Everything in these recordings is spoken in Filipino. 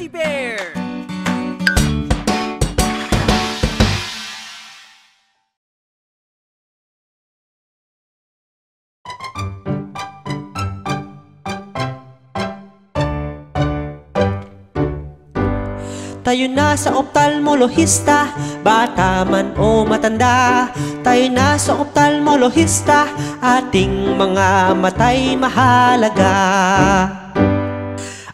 Fuzzy Bear! Tayo na sa optalmolohista, bata man o matanda. Tayo na sa optalmolohista, ating mga matay mahalaga.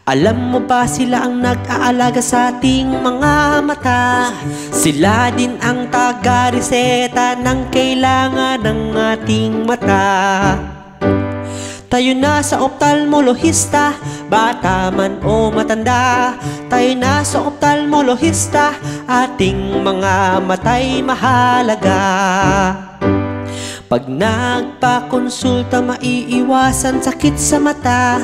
Alam mo ba sila ang nag-aalaga sa ating mga mata? Sila din ang taga-reseta ng kailangan ng ating mata. Tayo na sa optalmolohista, bata man o matanda. Tayo na sa optalmolohista, ating mga matay mahalaga. Pag nagpakonsulta, maiiwasan sakit sa mata,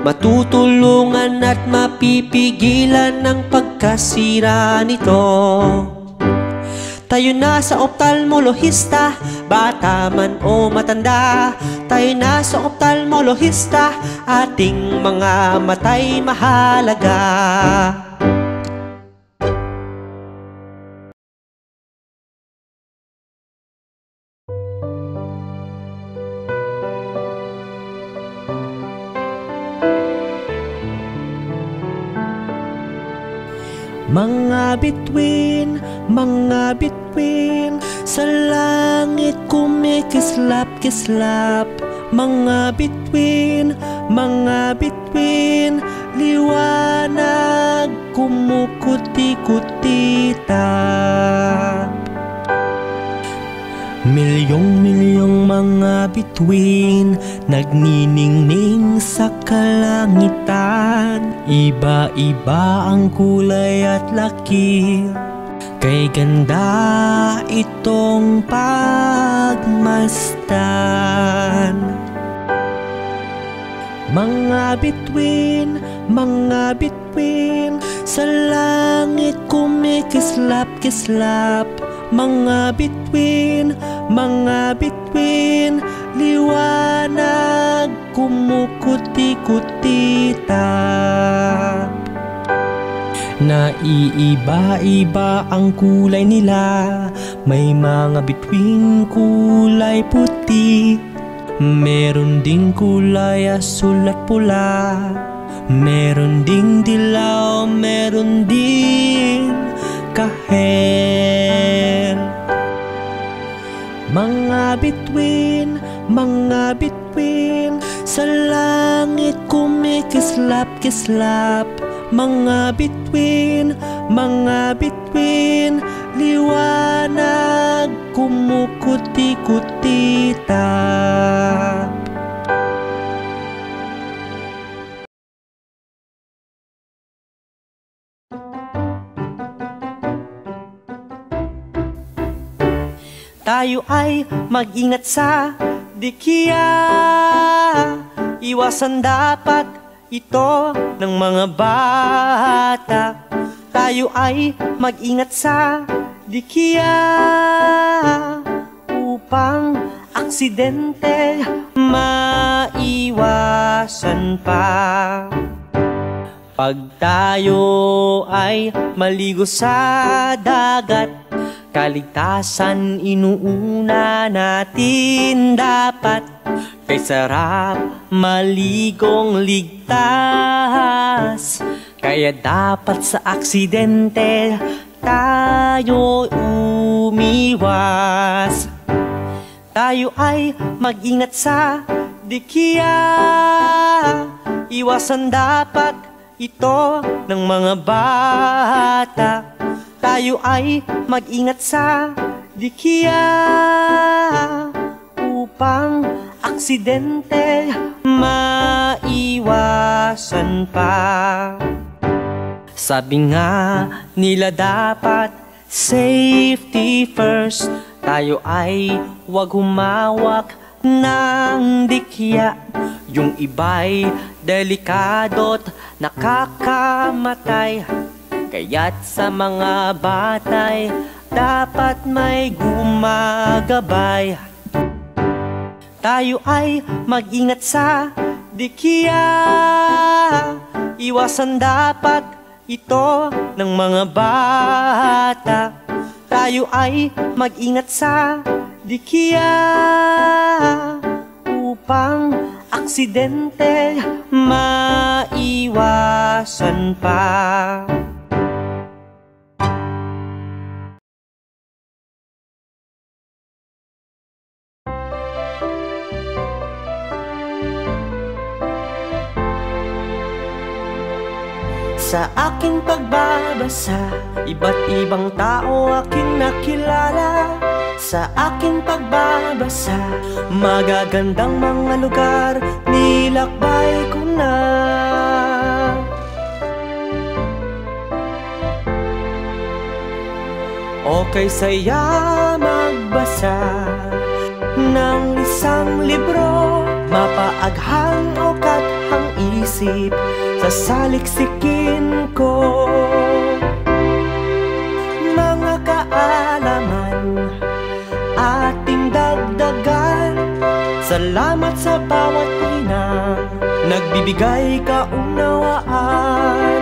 matutulungan at mapipigilan ng pagkasira nito. Tayo na sa optalmolohista, bata man o matanda. Tayo na sa optalmolohista, ating mga matay mahalaga. Mga bituin, sa langit kumikislap-kislap. Mga bituin, liwanag kumukuti-kutitap. Milyong-milyong mga bituin nagniningning sa kalangitan. Iba-iba ang kulay at laki, kay ganda itong pagmasdan. Mga bituin, sa langit kumikislap-kislap. Mga bituin, liwanag kumukuti-kutitap. Naiiba-iba ang kulay nila, may mga bituin kulay puti, meron ding kulay asul at pula, meron ding dilaw, meron ding kahel. Mga bituin, sa langit kumikislap-kislap. Mga bituin, liwanag kumukuti-kutitap. Tayo ay mag-ingat sa dikiya, iwasan dapat ito ng mga bata. Tayo ay mag-ingat sa dikiya, upang aksidente maiwasan pa. Pag tayo ay maligo sa dagat, kaligtasan inuuna natin dapat. Kay sarap maligong ligtas, kaya dapat sa aksidente tayo umiwas. Tayo ay mag-ingat sa dikiya, iwasan dapat ito ng mga bata. Tayo ay mag-ingat sa dikiya, upang aksidente maiwasan pa. Sabi nga nila dapat safety first. Tayo ay huwag humawak ng dikiya, yung iba'y delikado't nakakamatay. Kaya't sa mga batay dapat may gumagabay. Tayo ay mag-ingat sa dikiya, iwasan dapat ito ng mga bata. Tayo ay mag-ingat sa dikiya upang aksidente maiwasan pa. Sa aking pagbabasa, iba't ibang tao aking nakilala. Sa aking pagbabasa, magagandang mga lugar nilakbay ko na. Okay saya magbasa ng isang libro, mapaaghang o kathang isip sa saliksikin ko. Mga kaalaman ating dagdagan, salamat sa bawat inang nagbibigay kaunawaan.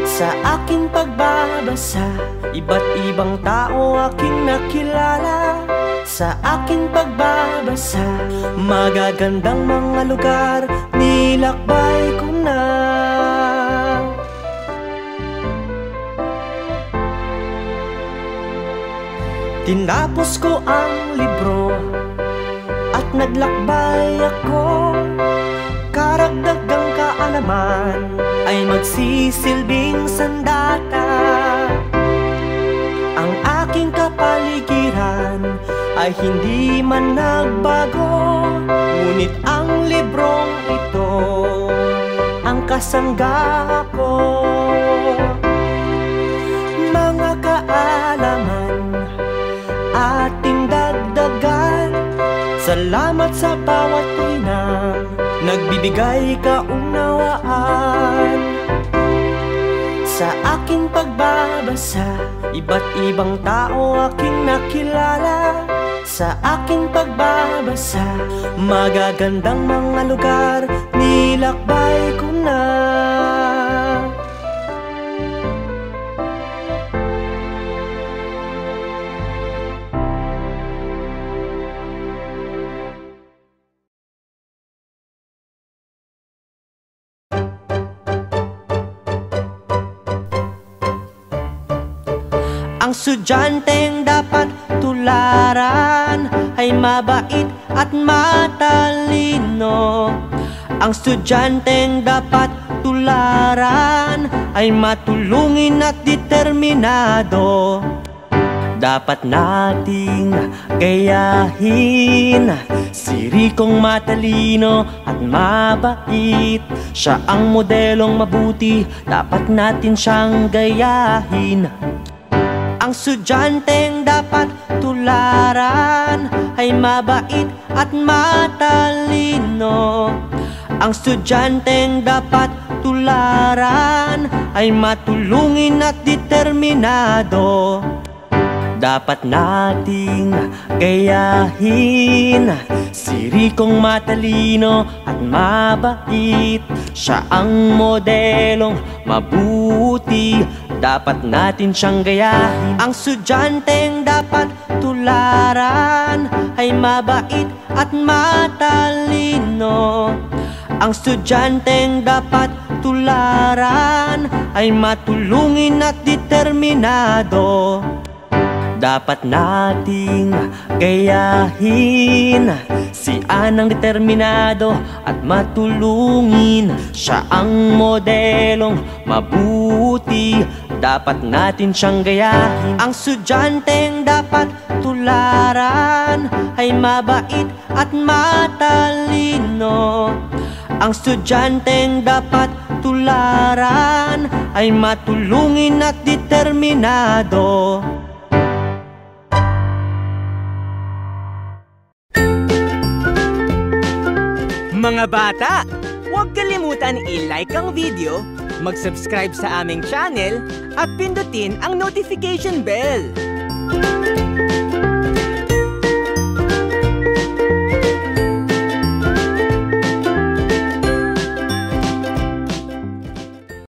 Sa aking pagbabasa, iba't ibang tao aking nakilala. Sa aking pagbabasa, magagandang mga lugar nilakbay ko na. Tinapos ko ang libro at naglakbay ako. Karagdagang kaalaman ay magsisilbing sandata. Ang aking kapaligiran ay hindi man nagbago, ngunit ang librong ito ang kasangga ko. Mga kaalaman ating dagdagan, salamat sa bawat inang nagbibigay kaunawaan. Sa aking pagbabasa, iba't ibang tao aking nakilala. Sa aking pagbabasa, magagandang mga lugar nilakbay ko na. Ang estudyanteng dapat tularan ay mabait at matalino. Ang estudyanteng dapat tularan ay matulungin at determinado. Dapat nating gayahin si Ricong matalino at mabait. Siya ang modelong mabuti, dapat natin siyang gayahin. Ang estudyanteng dapat tularan ay mabait at matalino. Ang estudyanteng dapat tularan ay matulungin at determinado. Dapat nating gayahin si Ricong matalino at mabait. Siya ang modelong mabuti, dapat natin siyang gayahin. Ang estudyanteng dapat tularan ay mabait at matalino. Ang estudyanteng dapat tularan ay matulungin at determinado. Dapat nating gayahin si Anang determinado at matulungin. Siya ang modelong mabuti, dapat natin siyang gayahin. Ang estudyanteng dapat tularan ay mabait at matalino. Ang estudyanteng dapat tularan ay matulungin at determinado. Mga bata, huwag kalimutan i-like ang video, mag-subscribe sa aming channel, at pindutin ang notification bell.